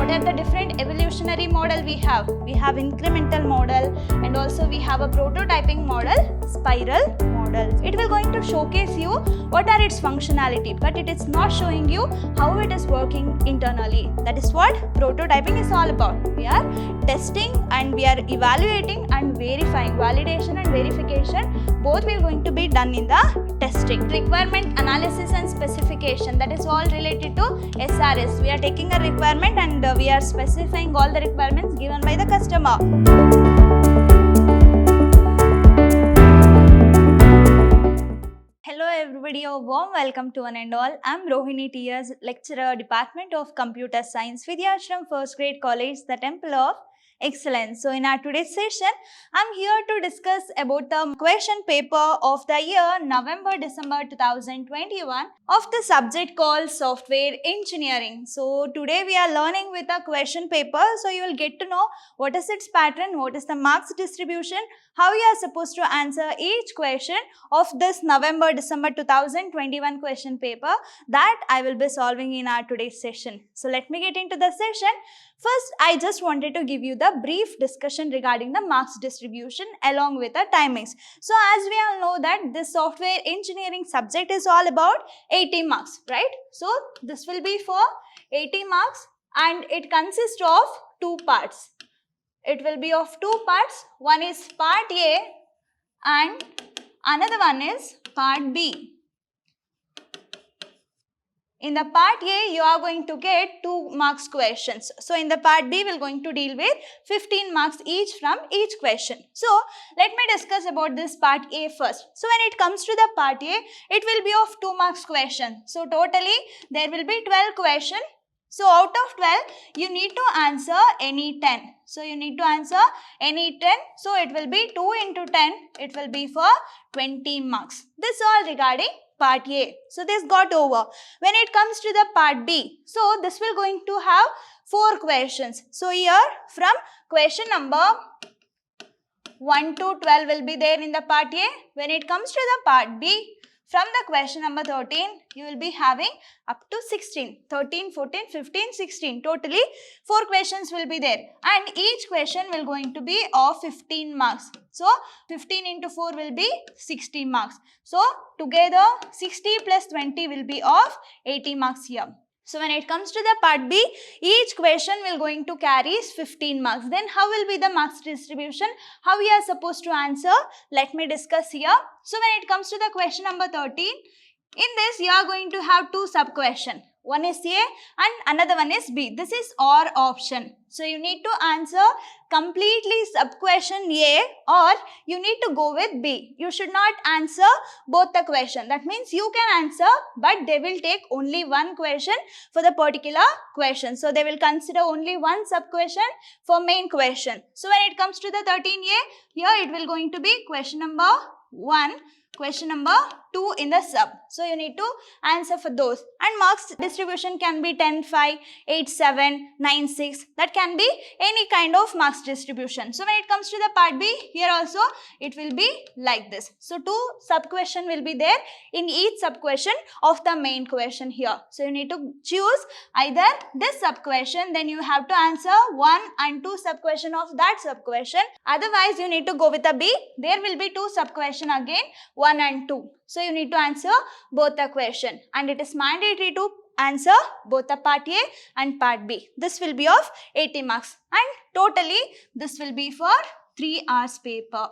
What are the different evolutionary model we have? We have incremental model, and also we have a prototyping model, spiral model. It will going to showcase you what are its functionality, but it is not showing you how it is working internally. That is what prototyping is all about. We are testing and we are evaluating and verifying. Validation and verification both will going to be done in the testing. Requirement analysis and specification, that is all related to SRS. We are taking a requirement and we are specifying all the requirements given by the customer. Hello everybody, a warm welcome to one and all. I am Rohini TS, lecturer, Department of Computer Science, Vidhyaashram First Grade College, the Temple of Excellence. So in our today's session, I am here to discuss about the question paper of the year November-December 2021 of the subject called Software Engineering. So today we are learning with a question paper. So you will get to know what is its pattern, what is the marks distribution, how you are supposed to answer each question of this November-December 2021 question paper that I will be solving in our today's session. So let me get into the session. First, I just wanted to give you the brief discussion regarding the marks distribution along with the timings. So as we all know that this software engineering subject is all about 80 marks, right? So this will be for 80 marks and it consists of two parts. It will be of two parts. One is part A and another one is part B. In the part A, you are going to get 2 marks questions. So in the part B, we are going to deal with 15 marks each from each question. So let me discuss about this part A first. So when it comes to the part A, it will be of 2 marks question. So totally there will be 12 questions. So out of 12, you need to answer any 10. So you need to answer any 10. So it will be 2 into 10. It will be for 20 marks. This all regarding part A. So this got over. When it comes to the part B, so this will going to have 4 questions. So here from question number 1 to 12 will be there in the part A. When it comes to the part B, from the question number 13, you will be having up to 16, 13, 14, 15, 16. Totally 4 questions will be there. And each question will going to be of 15 marks. So 15 into 4 will be 60 marks. So together 60 plus 20 will be of 80 marks here. So when it comes to the part B, each question will going to carry 15 marks. Then how will be the marks distribution? How we are supposed to answer? Let me discuss here. So when it comes to the question number 13, in this you are going to have 2 sub-questions. One is A and another one is B. This is OR option. So you need to answer completely sub-question A or you need to go with B. You should not answer both the question. That means you can answer but they will take only one question for the particular question. So they will consider only one sub-question for main question. So when it comes to the 13A, here it will going to be question number 1. Question number 2 in the sub. So you need to answer for those. And marks distribution can be 10, 5, 8, 7, 9, 6. That can be any kind of marks distribution. So when it comes to the part B, here also it will be like this. So 2 sub-question will be there in each sub-question of the main question here. So you need to choose either this sub-question, then you have to answer 1 and 2 sub-question of that sub-question. Otherwise you need to go with a B. There will be 2 sub-question again, 1 and 2. So you need to answer both the question and it is mandatory to answer both the part A and part B. This will be of 80 marks and totally this will be for 3 hours paper.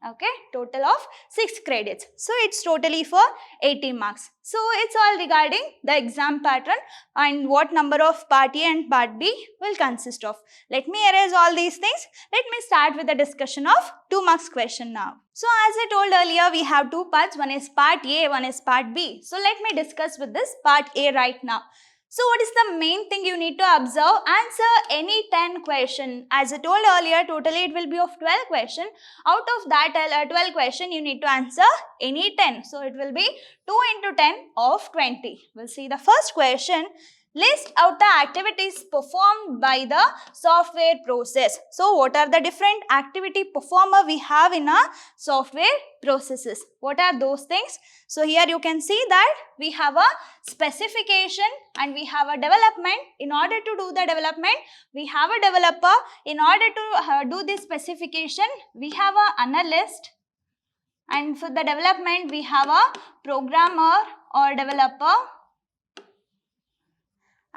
Okay, total of 6 credits. So it's totally for 80 marks. So it's all regarding the exam pattern and what number of part A and part B will consist of. Let me erase all these things. Let me start with the discussion of 2 marks question now. So as I told earlier, we have 2 parts. One is part A, one is part B. So let me discuss with this part A right now. So what is the main thing you need to observe? Answer any 10 question. As I told earlier, totally it will be of 12 question. Out of that 12 question, you need to answer any 10. So it will be 2 into 10 of 20. We'll see the first question. List out the activities performed by the software process. So what are the different activity performer we have in our software processes? What are those things? So here you can see that we have a specification and we have a development. In order to do the development, we have a developer. In order to do this specification, we have an analyst. And for the development, we have a programmer or developer.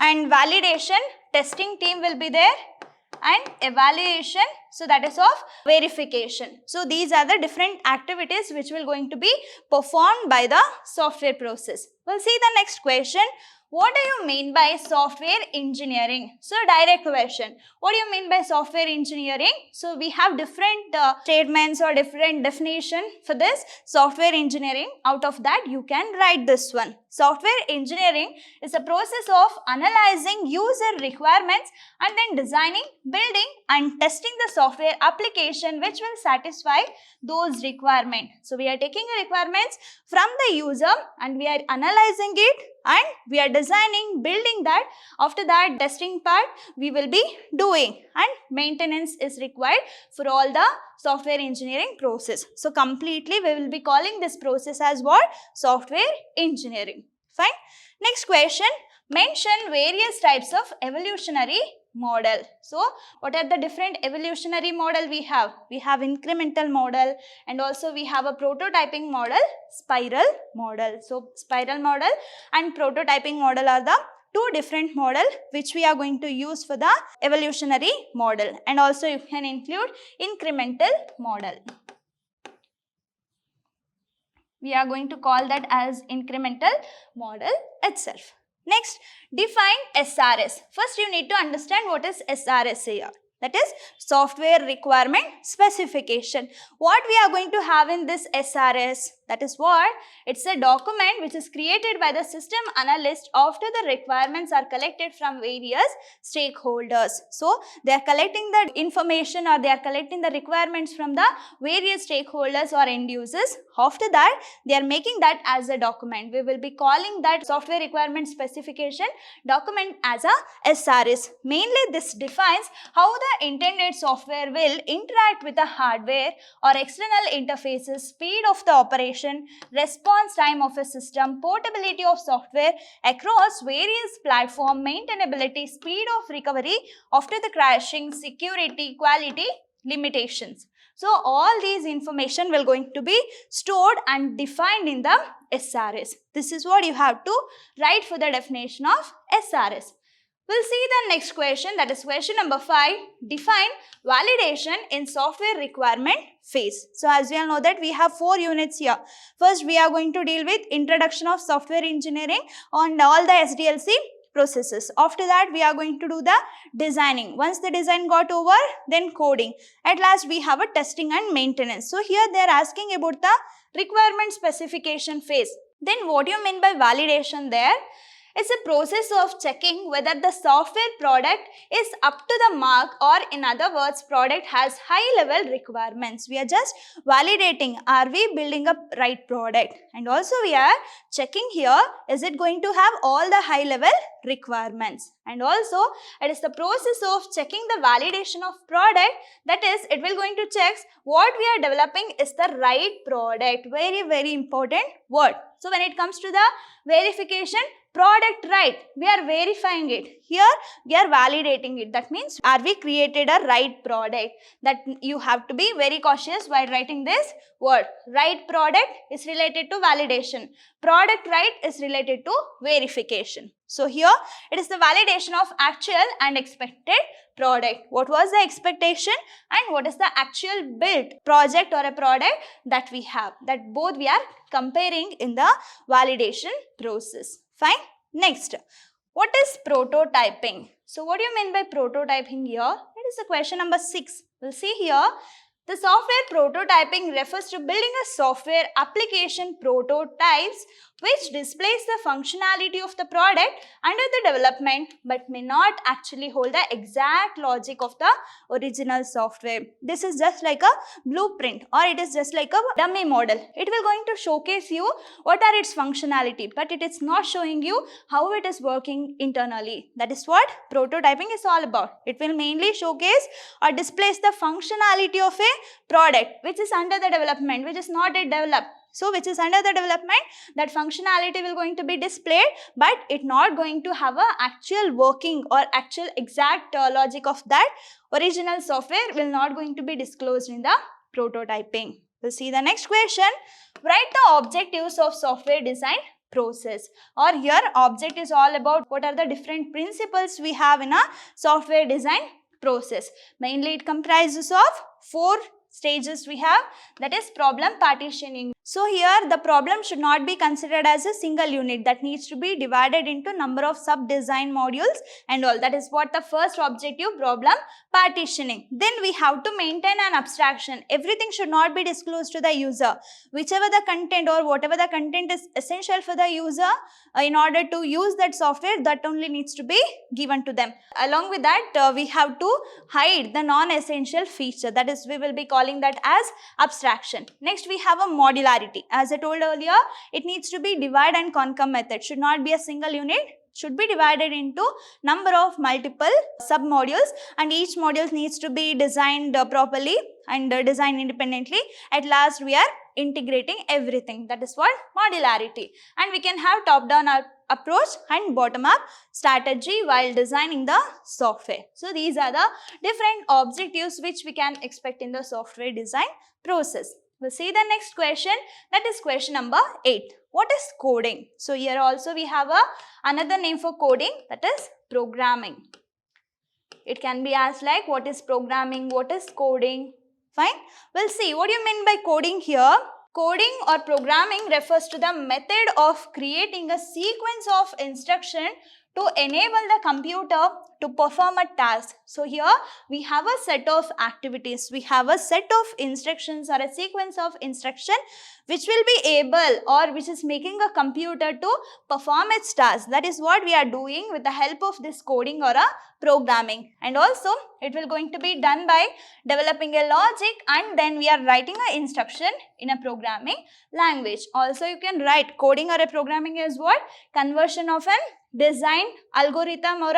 And validation, testing team will be there, and evaluation, so that is of verification. So these are the different activities which will going to be performed by the software process. We'll see the next question. What do you mean by software engineering? So direct question. What do you mean by software engineering? So we have different statements or different definition for this software engineering. Out of that you can write this one. Software engineering is a process of analyzing user requirements and then designing, building and testing the software application which will satisfy those requirements. So we are taking the requirements from the user and we are analyzing it and we are designing, building that. After that, testing part we will be doing, and maintenance is required for all the software engineering process. So completely we will be calling this process as what? Software engineering. Fine. Next question. Mention various types of evolutionary model. So what are the different evolutionary model we have? We have incremental model, and also we have a prototyping model, spiral model. So spiral model and prototyping model are the two different model which we are going to use for the evolutionary model, and also you can include incremental model. We are going to call that as incremental model itself. Next, define SRS. First you need to understand what is SRS here. That is software requirement specification. What we are going to have in this SRS? That is what? It's a document which is created by the system analyst after the requirements are collected from various stakeholders. So they are collecting the information or they are collecting the requirements from the various stakeholders or end users. After that, they are making that as a document. We will be calling that software requirement specification document as a SRS. Mainly this defines how the intended software will interact with the hardware or external interfaces, speed of the operation, response time of a system, portability of software across various platforms, maintainability, speed of recovery after the crashing, security, quality, limitations. So all these information will going to be stored and defined in the SRS. This is what you have to write for the definition of SRS. We'll see the next question, that is question number 5. Define validation in software requirement phase. So as we all know that we have 4 units here. First we are going to deal with introduction of software engineering on all the SDLC processes. After that we are going to do the designing. Once the design got over, then coding. At last we have a testing and maintenance. So here they are asking about the requirement specification phase. Then what do you mean by validation there? It's a process of checking whether the software product is up to the mark, or in other words, product has high level requirements. We are just validating, are we building a right product? And also we are checking here, is it going to have all the high level requirements? And also it is the process of checking the validation of product, that is it will going to check what we are developing is the right product. Very important word. So when it comes to the verification, product right, we are verifying it. Here we are validating it. That means are we created a right product? That you have to be very cautious while writing this word. Right product is related to validation. Product right is related to verification. So here it is the validation of actual and expected product. What was the expectation and what is the actual built project or a product that we have? That both we are comparing in the validation process. Fine. Next, what is prototyping? So what do you mean by prototyping here? It is the question number 6. We'll see here. The software prototyping refers to building a software application prototypes which displays the functionality of the product under the development but may not actually hold the exact logic of the original software. This is just like a blueprint, or it is just like a dummy model. It will going to showcase you what are its functionality, but it is not showing you how it is working internally. That is what prototyping is all about. It will mainly showcase or displays the functionality of a product which is under the development, which is not yet developed. So which is under the development, that functionality will going to be displayed, but it not going to have a actual working or actual exact logic of that original software will not going to be disclosed in the prototyping. We'll see the next question. Write the objectives of software design process. Or here object is all about what are the different principles we have in a software design process. Mainly it comprises of 4 stages we have, that is problem partitioning. So here the problem should not be considered as a single unit that needs to be divided into number of sub-design modules and all. That is what the first objective, problem partitioning. Then we have to maintain an abstraction. Everything should not be disclosed to the user. Whichever the content or whatever the content is essential for the user in order to use that software, that only needs to be given to them. Along with that, we have to hide the non-essential feature. That is, we will be calling that as abstraction. Next, we have a modularity. As I told earlier, it needs to be divide and conquer method. Should not be a single unit. Should be divided into number of multiple sub-modules, and each module needs to be designed properly and designed independently. At last, we are integrating everything. That is what modularity. And we can have top-down approach and bottom-up strategy while designing the software. So these are the different objectives which we can expect in the software design process. We'll see the next question, that is question number 8. What is coding? So here also we have another name for coding, that is programming. It can be asked like what is programming, what is coding? Fine. We'll see what do you mean by coding here. Coding or programming refers to the method of creating a sequence of instruction to enable the computer to perform a task. So here we have a set of activities, we have a set of instructions or a sequence of instruction which will be able or which is making a computer to perform its task. That is what we are doing with the help of this coding or a programming. And also it will going to be done by developing a logic and then we are writing an instruction in a programming language. Also you can write coding or a programming is what? Conversion of an design algorithm or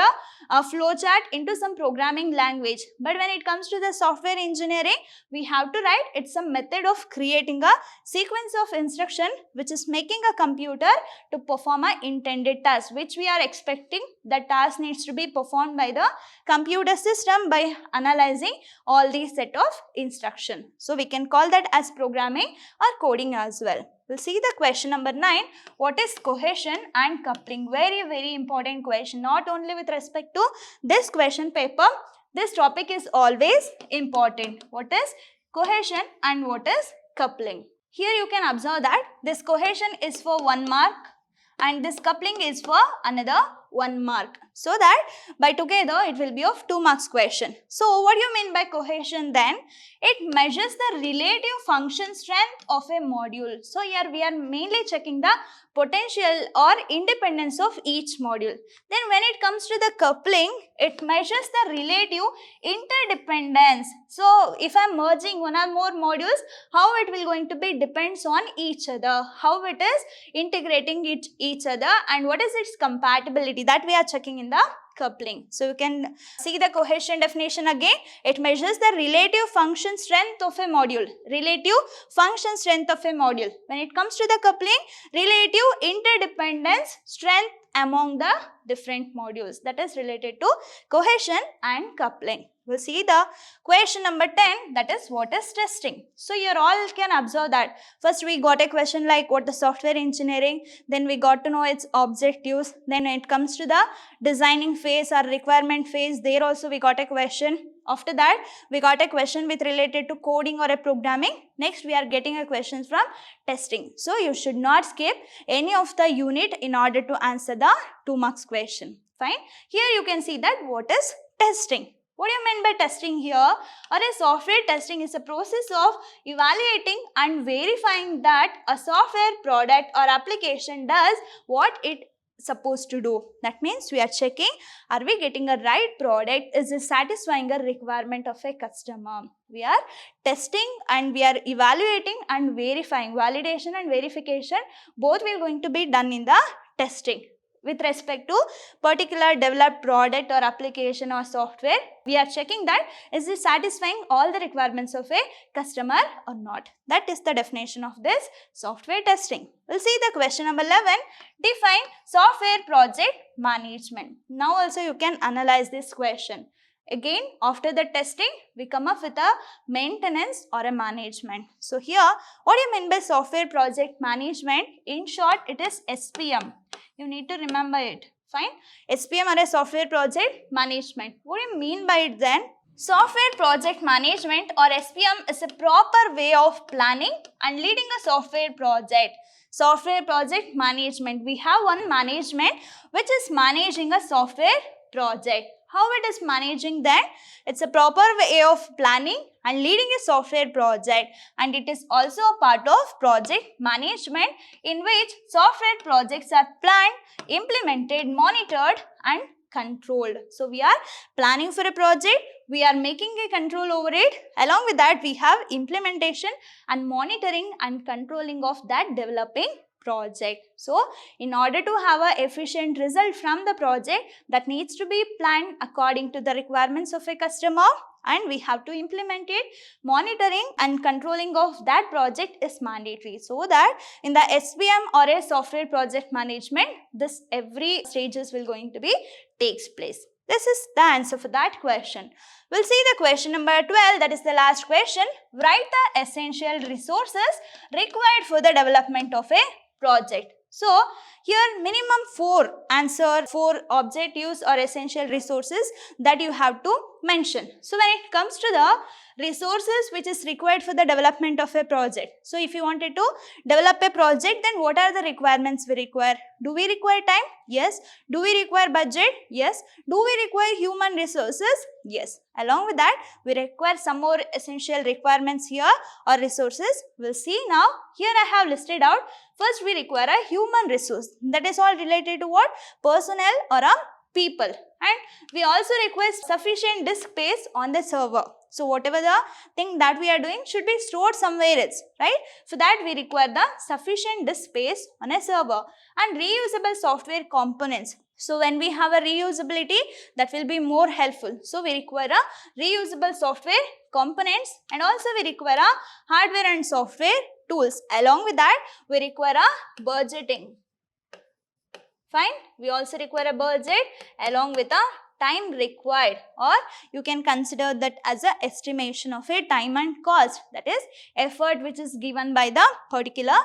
a flowchart into some programming language. But when it comes to the software engineering, we have to write it's a method of creating a sequence of instruction which is making a computer to perform an intended task, which we are expecting the task needs to be performed by the computer system by analyzing all these set of instruction. So we can call that as programming or coding as well. We'll see the question number 9. What is cohesion and coupling? Very important question. Not only with respect to this question paper, this topic is always important. What is cohesion and what is coupling? Here you can observe that this cohesion is for 1 mark and this coupling is for another 1 mark. So that by together it will be of 2 marks question. So what do you mean by cohesion then? It measures the relative function strength of a module. So here we are mainly checking the potential or independence of each module. Then when it comes to the coupling, it measures the relative interdependence. So if I am merging one or more modules, how it will going to be depends on each other, how it is integrating each other and what is its compatibility, that we are checking in the coupling. So you can see the cohesion definition again. It measures the relative function strength of a module. Relative function strength of a module. When it comes to the coupling, relative interdependence strength among the different modules. That is related to cohesion and coupling. We'll see the question number 10, that is what is testing. So you all can observe that first we got a question like what the software engineering, then we got to know its objectives, then it comes to the designing phase or requirement phase, there also we got a question. After that we got a question with related to coding or a programming. Next we are getting a question from testing. So you should not skip any of the unit in order to answer the 2 marks question. Fine. Here you can see that what is testing. What do you mean by testing here? Or a software testing is a process of evaluating and verifying that a software, product or application does what it supposed to do. That means we are checking, are we getting a right product, is it satisfying a requirement of a customer. We are testing and we are evaluating and verifying. Validation and verification both will going to be done in the testing. With respect to particular developed product or application or software, we are checking that is it satisfying all the requirements of a customer or not. That is the definition of this software testing. We'll see the question number 11. Define software project management. Now also you can analyze this question. Again, after the testing, we come up with a maintenance or a management. So here, what do you mean by software project management? In short, it is SPM. You need to remember it. Fine. SPM or a software project management. What do you mean by it then? Software project management or SPM is a proper way of planning and leading a software project. Software project management. We have one management which is managing a software project. How it is managing that? It's a proper way of planning and leading a software project, and it is also a part of project management in which software projects are planned, implemented, monitored and controlled. So we are planning for a project, we are making a control over it. Along with that, we have implementation and monitoring and controlling of that developing project. So, in order to have an efficient result from the project, that needs to be planned according to the requirements of a customer, and we have to implement it. Monitoring and controlling of that project is mandatory, so that in the SPM or a software project management, this every stages will going to be takes place. This is the answer for that question. We'll see the question number 12, that is the last question. Write the essential resources required for the development of a project. So, here minimum 4 objectives or essential resources that you have to mention. So, when it comes to the resources which is required for the development of a project. So, if you wanted to develop a project, then what are the requirements we require? Do we require time? Yes. Do we require budget? Yes. Do we require human resources? Yes. Along with that, we require some more essential requirements here or resources. We'll see now. Here I have listed out. First, we require a human resource. That is all related to what? Personnel or a people. And we also require sufficient disk space on the server. So, whatever the thing that we are doing should be stored somewhere else, right? For that, we require the sufficient disk space on a server and reusable software components. So, when we have a reusability, that will be more helpful. So, we require a reusable software components, and also we require a hardware and software tools. Along with that, we require a budgeting. Fine. We also require a budget along with a time required, or you can consider that as a estimation of a time and cost, that is effort which is given by the particular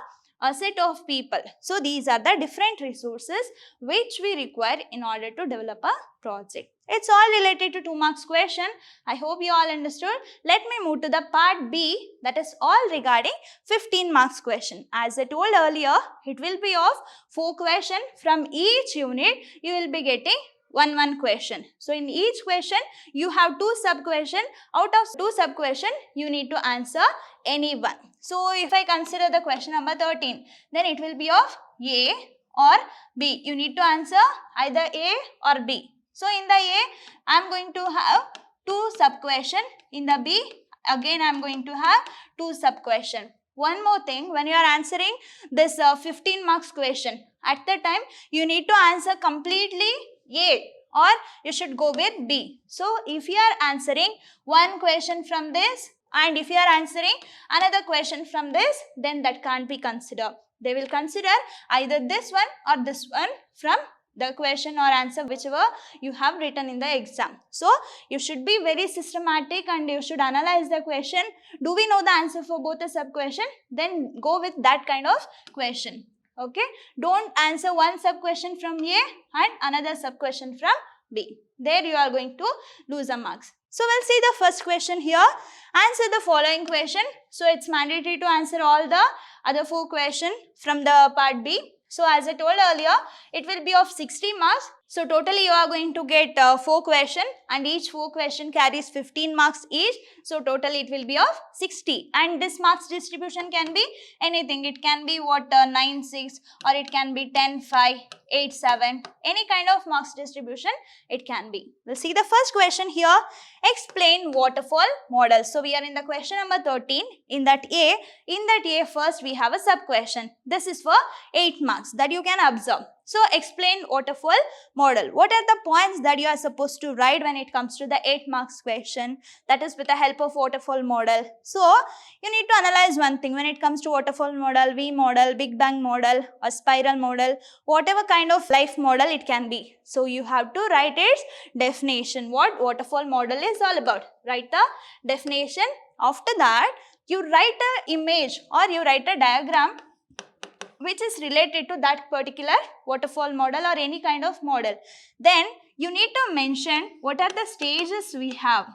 set of people. So, these are the different resources which we require in order to develop a project. It's all related to 2 marks question. I hope you all understood. Let me move to the part B, that is all regarding 15 marks question. As I told earlier, it will be of 4 questions. From each unit, you will be getting one question. So, in each question, you have 2 sub-questions. Out of 2 sub-questions, you need to answer any one. So, if I consider the question number 13, then it will be of A or B. You need to answer either A or B. So, in the A, I am going to have 2 sub-questions. In the B, again I am going to have 2 sub-questions. One more thing, when you are answering this 15 marks question, at the time, you need to answer completely A, or you should go with B. So, if you are answering one question from this, and if you are answering another question from this, then that can't be considered. They will consider either this one or this one from the question or answer whichever you have written in the exam. So, you should be very systematic and you should analyze the question. Do we know the answer for both the sub-question? Then go with that kind of question. Okay. Don't answer one sub-question from A and another sub-question from B. There you are going to lose a marks. So, we'll see the first question here. Answer the following question. So, it's mandatory to answer all the other 4 questions from the part B. So, as I told earlier, it will be of 60 marks. So totally you are going to get 4 questions, and each 4 question carries 15 marks each. So totally it will be of 60, and this marks distribution can be anything. It can be 9, 6, or it can be 10, 5, 8, 7. Any kind of marks distribution it can be. We'll see the first question here. Explain waterfall model. So we are in the question number 13. In that A first we have a sub question. This is for 8 marks that you can observe. So explain waterfall model. What are the points that you are supposed to write when it comes to the 8 marks question? That is with the help of waterfall model. So you need to analyze one thing when it comes to waterfall model, V model, Big Bang model, or spiral model, whatever kind of life model it can be. So you have to write its definition, what waterfall model is all about. Write the definition. After that, you write an image or you write a diagram which is related to that particular waterfall model or any kind of model. Then you need to mention what are the stages we have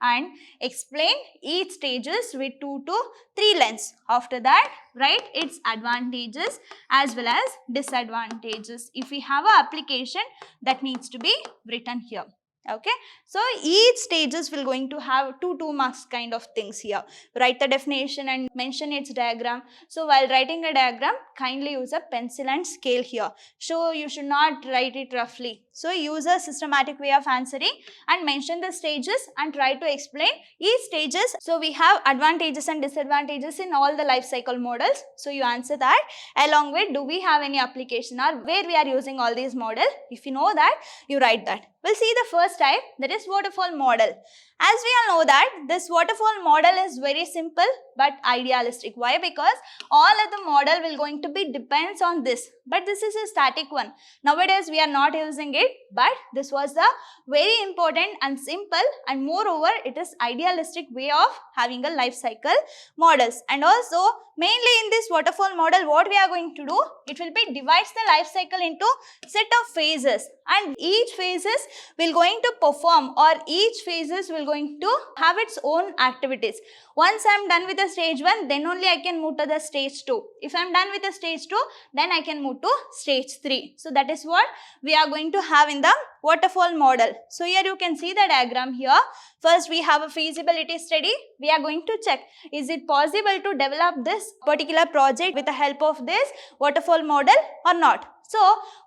and explain each stages with 2 to 3 lines. After that, write its advantages as well as disadvantages. If we have an application, that needs to be written here. Okay, so each stages will going to have 2 marks kind of things here. Write the definition and mention its diagram. So while writing a diagram, kindly use a pencil and scale here. So you should not write it roughly. So use a systematic way of answering and mention the stages and try to explain each stages. So we have advantages and disadvantages in all the life cycle models. So you answer that along with do we have any application or where we are using all these models. If you know that, you write that. We'll see the first type, that is waterfall model. As we all know that this waterfall model is very simple but idealistic. Why? Because all of the model will going to be depends on this. But this is a static one. Nowadays we are not using it, but this was the very important and simple, and moreover it is idealistic way of having a life cycle models. And also mainly in this waterfall model, what we are going to do, it will be divides the life cycle into set of phases, and each phases will going to perform or each phases will going to have its own activities. Once I am done with the stage 1, then only I can move to the stage 2. If I am done with the stage 2, then I can move to stage 3. So that is what we are going to have in the waterfall model. So here you can see the diagram here. First we have a feasibility study. We are going to check, is it possible to develop this particular project with the help of this waterfall model or not. So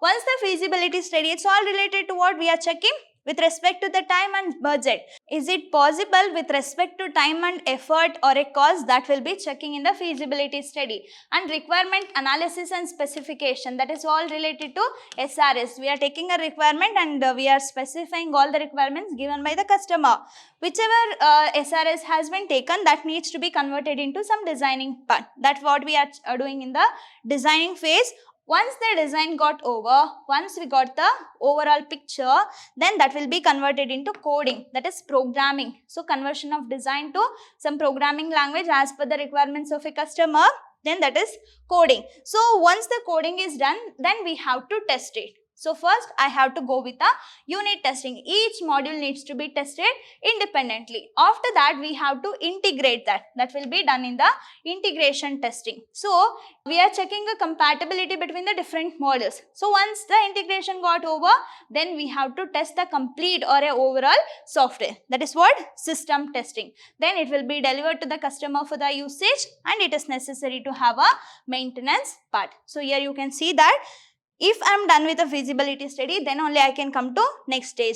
once the feasibility study, it's all related to what we are checking with respect to the time and budget. Is it possible with respect to time and effort or a cost, that will be checking in the feasibility study. And requirement analysis and specification, that is all related to SRS. We are taking a requirement and we are specifying all the requirements given by the customer. Whichever SRS has been taken, that needs to be converted into some designing part. That's what we are doing in the designing phase. Once the design got over, once we got the overall picture, then that will be converted into coding, that is programming. So conversion of design to some programming language as per the requirements of a customer, then that is coding. So once the coding is done, then we have to test it. So first I have to go with the unit testing. Each module needs to be tested independently. After that we have to integrate that. That will be done in the integration testing. So we are checking a compatibility between the different models. So once the integration got over, then we have to test the complete or a overall software. That is what system testing. Then it will be delivered to the customer for the usage, and it is necessary to have a maintenance part. So here you can see that if I am done with the feasibility study, then only I can come to next stage,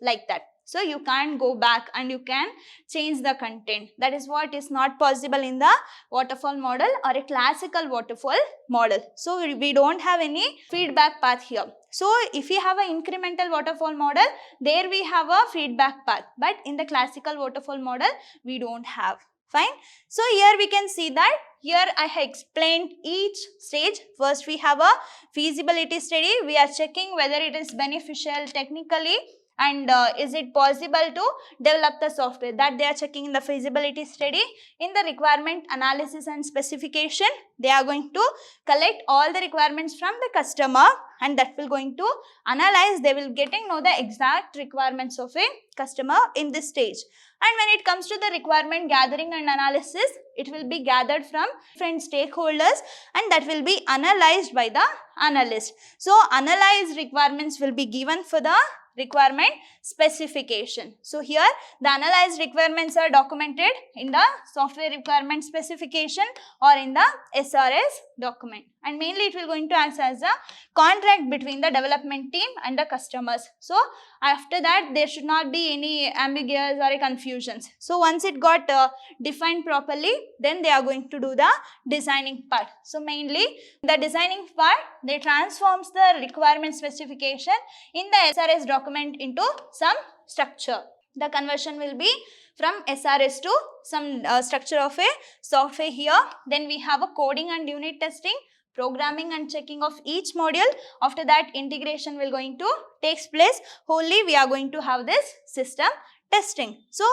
like that. So you can't go back and you can change the content. That is what is not possible in the waterfall model or a classical waterfall model. So we don't have any feedback path here. So if we have an incremental waterfall model, there we have a feedback path. But in the classical waterfall model, we don't have. Fine. So here we can see that here I have explained each stage. First we have a feasibility study. We are checking whether it is beneficial technically and is it possible to develop the software, that they are checking in the feasibility study. In the requirement analysis and specification, they are going to collect all the requirements from the customer, and that will going to analyze, they will getting know the exact requirements of a customer in this stage. And when it comes to the requirement gathering and analysis, it will be gathered from different stakeholders and that will be analyzed by the analyst. So analyzed requirements will be given for the requirement specification. So here the analyzed requirements are documented in the software requirement specification or in the SRS document, and mainly it will going to act as a contract between the development team and the customers. So after that there should not be any ambiguous or confusions. So once it got defined properly, then they are going to do the designing part. So mainly the designing part, they transforms the requirement specification in the SRS document into some structure. The conversion will be from SRS to some structure of a software here. Then we have a coding and unit testing, programming and checking of each module. After that integration will going to takes place. Wholly we are going to have this system testing. So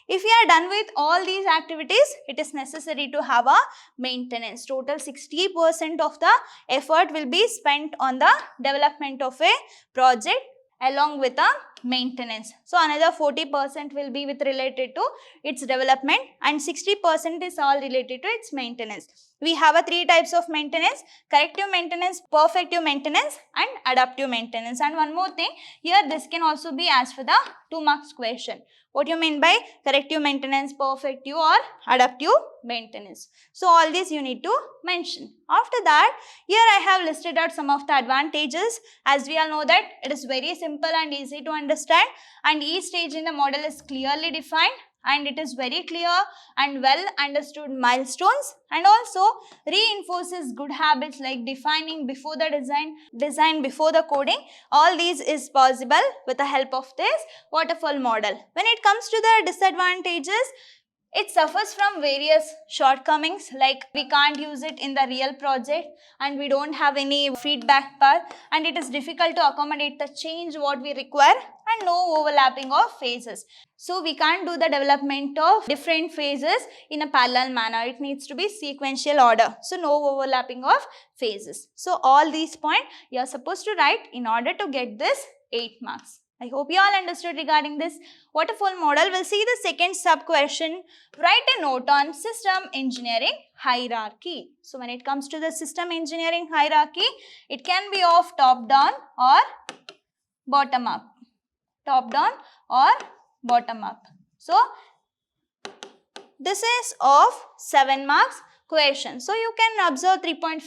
if we are done with all these activities, it is necessary to have a maintenance. Total 60% of the effort will be spent on the development of a project along with a maintenance. So another 40% will be with related to its development and 60% is all related to its maintenance. We have a 3 types of maintenance: corrective maintenance, perfective maintenance and adaptive maintenance. And one more thing, here this can also be asked for the 2 marks question. What you mean by corrective maintenance, perfective or adaptive maintenance? So all these you need to mention. After that, here I have listed out some of the advantages. As we all know that it is very simple and easy to understand, and each stage in the model is clearly defined and it is very clear and well understood milestones, and also reinforces good habits like defining before the design before the coding. All these is possible with the help of this waterfall model. When it comes to the disadvantages, it suffers from various shortcomings, like we can't use it in the real project and we don't have any feedback path, and it is difficult to accommodate the change what we require, and no overlapping of phases. So we can't do the development of different phases in a parallel manner. It needs to be sequential order. So no overlapping of phases. So all these points you are supposed to write in order to get this 8 marks. I hope you all understood regarding this waterfall model. We'll see the second sub question. Write a note on system engineering hierarchy. So when it comes to the system engineering hierarchy, it can be of top down or bottom up. Top down or bottom up. So this is of 7 marks question. So you can observe 3.5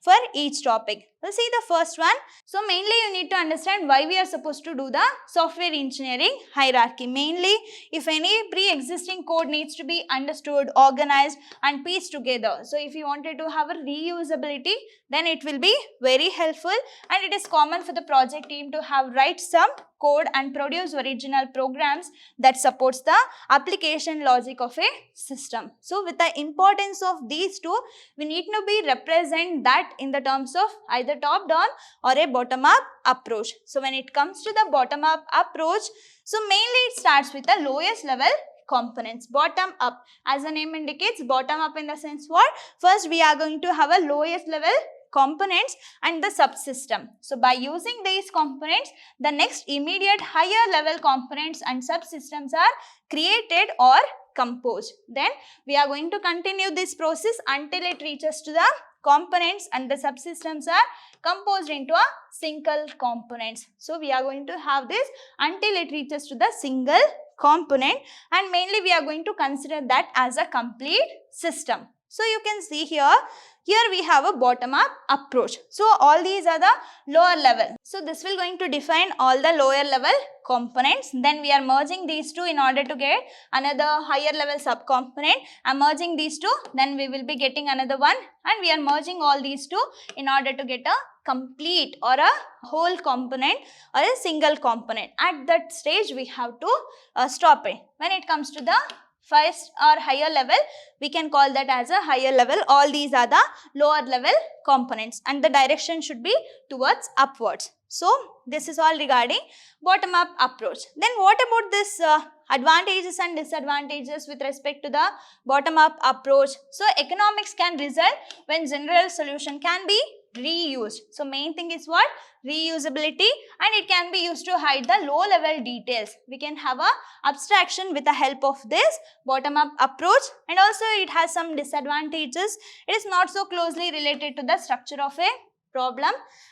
for each topic. We'll see the first one. So mainly you need to understand why we are supposed to do the software engineering hierarchy. Mainly if any pre-existing code needs to be understood, organized and pieced together. So if you wanted to have a reusability, then it will be very helpful, and it is common for the project team to have write some code and produce original programs that supports the application logic of a system. So with the importance of these two, we need to be represent that in the terms of either top down or a bottom up approach. So when it comes to the bottom up approach, so mainly it starts with the lowest level components. Bottom up, as the name indicates, bottom up in the sense what? First we are going to have a lowest level components and the subsystem. So by using these components, the next immediate higher level components and subsystems are created or composed. Then we are going to continue this process until it reaches to the components and the subsystems are composed into a single components. So we are going to have this until it reaches to the single component, and mainly we are going to consider that as a complete system. So you can see here we have a bottom up approach. So all these are the lower level. So this will going to define all the lower level components. Then we are merging these two in order to get another higher level subcomponent. I'm merging these two, then we will be getting another one, and we are merging all these two in order to get a complete or a whole component or a single component. At that stage we have to stop it. When it comes to the first or higher level, we can call that as a higher level. All these are the lower level components and the direction should be towards upwards. So this is all regarding bottom-up approach. Then what about this advantages and disadvantages with respect to the bottom-up approach? So economics can result when general solution can be reused. So main thing is what? Reusability, and it can be used to hide the low level details. We can have a abstraction with the help of this bottom-up approach, and also it has some disadvantages. It is not so closely related to the structure of a problem,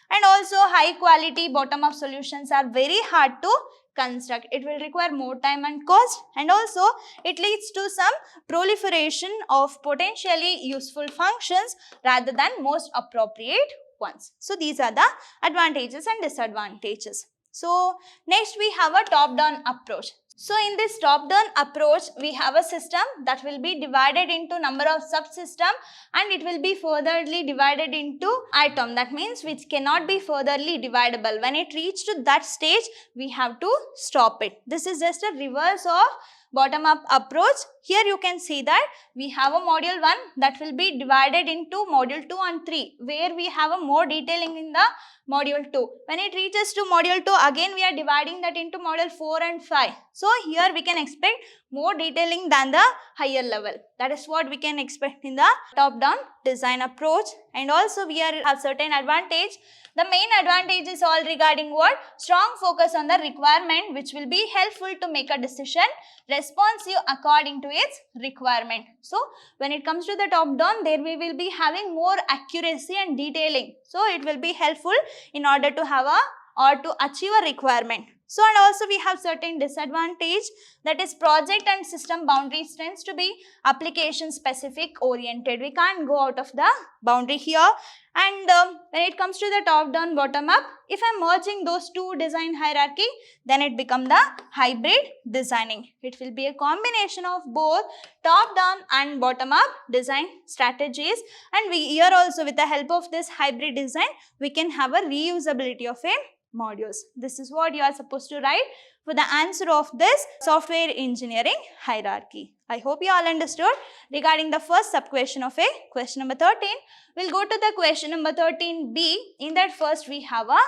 and also high quality bottom-up solutions are very hard to construct. It will require more time and cost, and also it leads to some proliferation of potentially useful functions rather than most appropriate ones. So these are the advantages and disadvantages. So next we have a top-down approach. So in this top-down approach, we have a system that will be divided into number of subsystems, and it will be furtherly divided into atom. That means which cannot be furtherly dividable. When it reaches to that stage, we have to stop it. This is just a reverse of bottom-up approach. Here you can see that we have a module 1 that will be divided into module 2 and 3, where we have a more detailing in the module 2. When it reaches to module 2, again we are dividing that into module 4 and 5. So here we can expect more detailing than the higher level. That is what we can expect in the top-down design approach. And also we have certain advantage. The main advantage is all regarding what? Strong focus on the requirement, which will be helpful to make a decision responsive according to its requirement. So when it comes to the top down, there we will be having more accuracy and detailing. So it will be helpful in order to have a or to achieve a requirement. So and also we have certain disadvantage, that is project and system boundaries tends to be application specific oriented. We can't go out of the boundary here. And when it comes to the top down bottom up, if I am merging those two design hierarchy, then it becomes the hybrid designing. It will be a combination of both top down and bottom up design strategies, and we here also with the help of this hybrid design, we can have a reusability of a modules. This is what you are supposed to write for the answer of this software engineering hierarchy. I hope you all understood regarding the first sub question of a question number 13. We'll go to the question number 13b. In that first we have a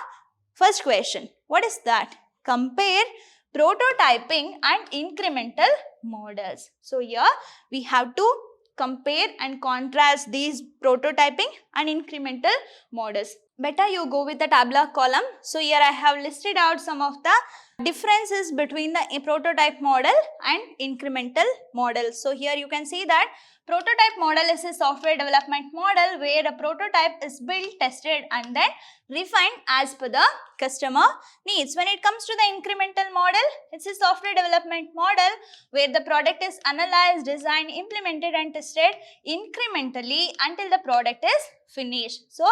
first question. What is that? Compare prototyping and incremental models. So here we have to compare and contrast these prototyping and incremental models. Better you go with the tabular column. So here I have listed out some of the differences between the prototype model and incremental model. So here you can see that prototype model is a software development model where a prototype is built, tested and then refined as per the customer needs. When it comes to the incremental model, it's a software development model where the product is analyzed, designed, implemented and tested incrementally until the product is finished. So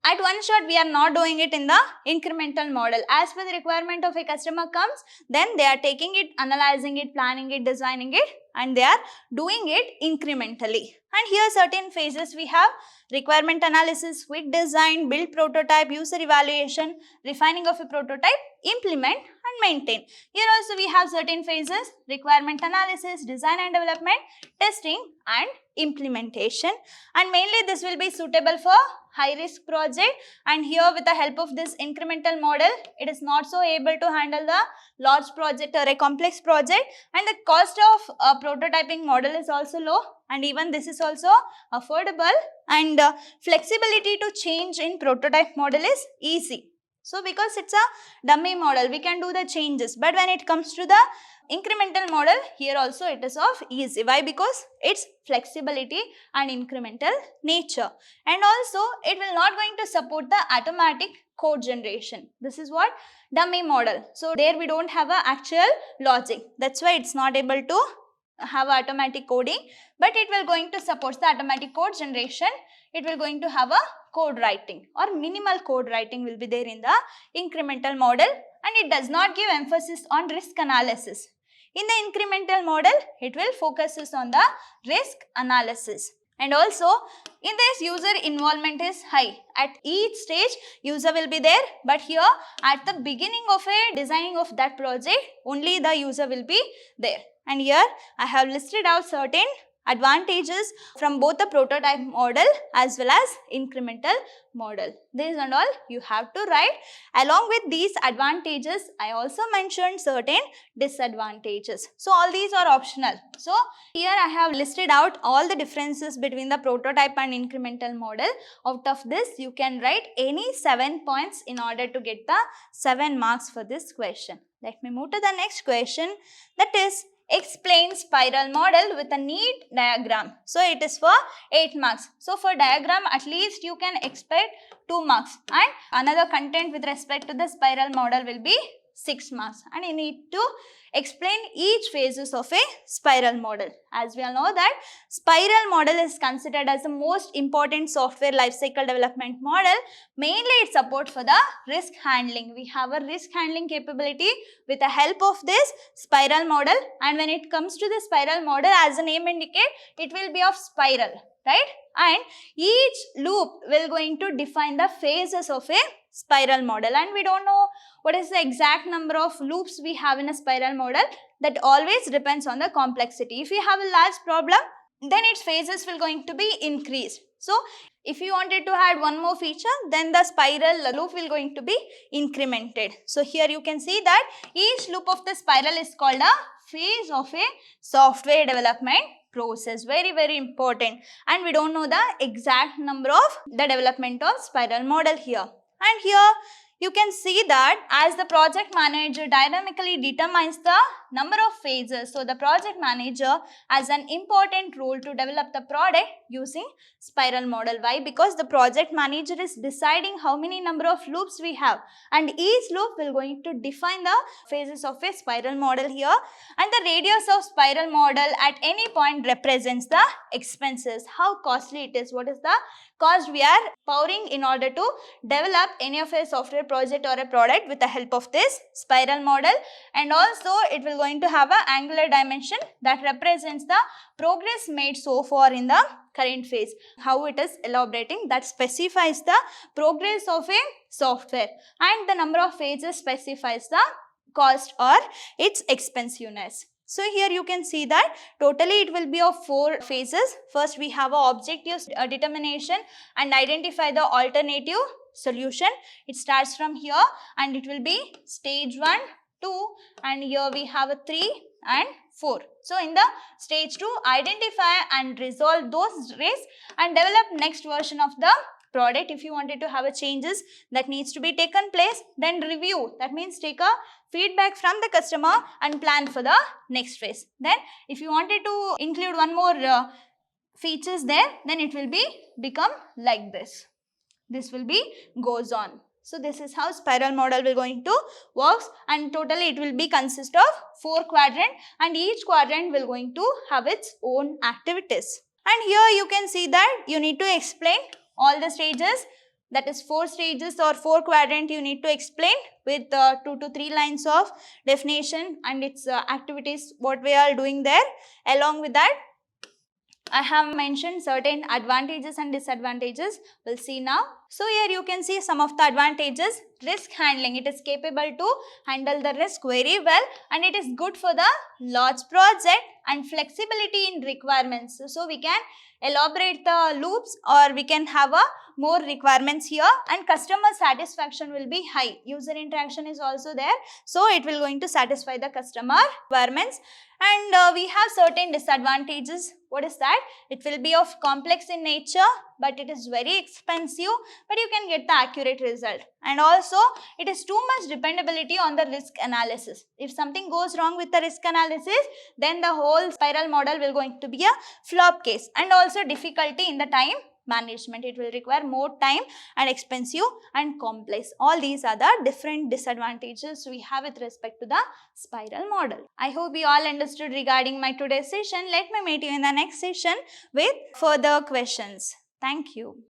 at one shot, we are not doing it in the incremental model. As per the requirement of a customer comes, then they are taking it, analyzing it, planning it, designing it, and they are doing it incrementally. And here certain phases we have: requirement analysis, quick design, build prototype, user evaluation, refining of a prototype, implement and maintain. Here also we have certain phases: requirement analysis, design and development, testing and implementation. And mainly this will be suitable for high risk project, and here with the help of this incremental model, it is not so able to handle the large project or a complex project, and the cost of a prototyping model is also low, and even this is also affordable, and flexibility to change in prototype model is easy. So because it's a dummy model, we can do the changes, but when it comes to the incremental model, here also it is of easy. Why? Because it's flexibility and incremental nature, and also it will not going to support the automatic code generation. This is what dummy model. So there we don't have a actual logic. That's why it's not able to have automatic coding, but it will going to support the automatic code generation. It will going to have a code writing or minimal code writing will be there in the incremental model, and it does not give emphasis on risk analysis. In the incremental model, it will focuses on the risk analysis. And also, in this user involvement is high. At each stage, user will be there, but here at the beginning of a designing of that project, only the user will be there. And here I have listed out certain advantages from both the prototype model as well as incremental model. These and all you have to write. Along with these advantages, I also mentioned certain disadvantages. So all these are optional. So here I have listed out all the differences between the prototype and incremental model. Out of this, you can write any 7 points in order to get the 7 marks for this question. Let me move to the next question, that is explain spiral model with a neat diagram. So it is for 8 marks. So for diagram, at least you can expect 2 marks, and another content with respect to the spiral model will be 6 marks, and you need to explain each phases of a spiral model. As we all know that spiral model is considered as the most important software lifecycle development model. Mainly it supports for the risk handling. We have a risk handling capability with the help of this spiral model, and when it comes to the spiral model, as the name indicates, it will be of spiral, right? And each loop will going to define the phases of a spiral model, and we don't know what is the exact number of loops we have in a spiral model. That always depends on the complexity. If you have a large problem, then its phases will going to be increased. So if you wanted to add one more feature, then the spiral loop will going to be incremented. So here you can see that each loop of the spiral is called a phase of a software development process. Very, very important. And we don't know the exact number of the development of spiral model here. And here you can see that as the project manager dynamically determines the number of phases. So the project manager has an important role to develop the product using spiral model. Why? Because the project manager is deciding how many number of loops we have, and each loop will going to define the phases of a spiral model here. And the radius of spiral model at any point represents the expenses, how costly it is, what is the cost we are pouring in order to develop any of a software project or a product with the help of this spiral model. And also it will going to have an angular dimension that represents the progress made so far in the current phase. How it is elaborating, that specifies the progress of a software, and the number of phases specifies the cost or its expensiveness. So here you can see that totally it will be of 4 phases. First we have a objective determination and identify the alternative solution. It starts from here and it will be stage 1, 2, and here we have a 3 and 4. So in the stage 2, identify and resolve those risks and develop next version of the product. If you wanted to have a changes that needs to be taken place, then review, that means take a feedback from the customer and plan for the next phase. Then if you wanted to include one more features there, then it will be become like this. This will be goes on. So this is how spiral model will going to works, and totally it will be consist of 4 quadrant, and each quadrant will going to have its own activities. And here you can see that you need to explain all the stages, that is 4 stages or 4 quadrant you need to explain with 2 to 3 lines of definition and its activities what we are doing there. Along with that, I have mentioned certain advantages and disadvantages. We'll see now. So here you can see some of the advantages. Risk handling. It is capable to handle the risk very well, and it is good for the large project, and flexibility in requirements. So we can elaborate the loops or we can have a more requirements here, and customer satisfaction will be high. User interaction is also there, so it will going to satisfy the customer requirements. And we have certain disadvantages. What is that? It will be of complex in nature, but it is very expensive, but you can get the accurate result. And also it is too much dependability on the risk analysis. If something goes wrong with the risk analysis, then the whole spiral model will going to be a flop case. And also difficulty in the time management. It will require more time and expensive and complex. All these are the different disadvantages we have with respect to the spiral model. I hope you all understood regarding my today's session. Let me meet you in the next session with further questions. Thank you.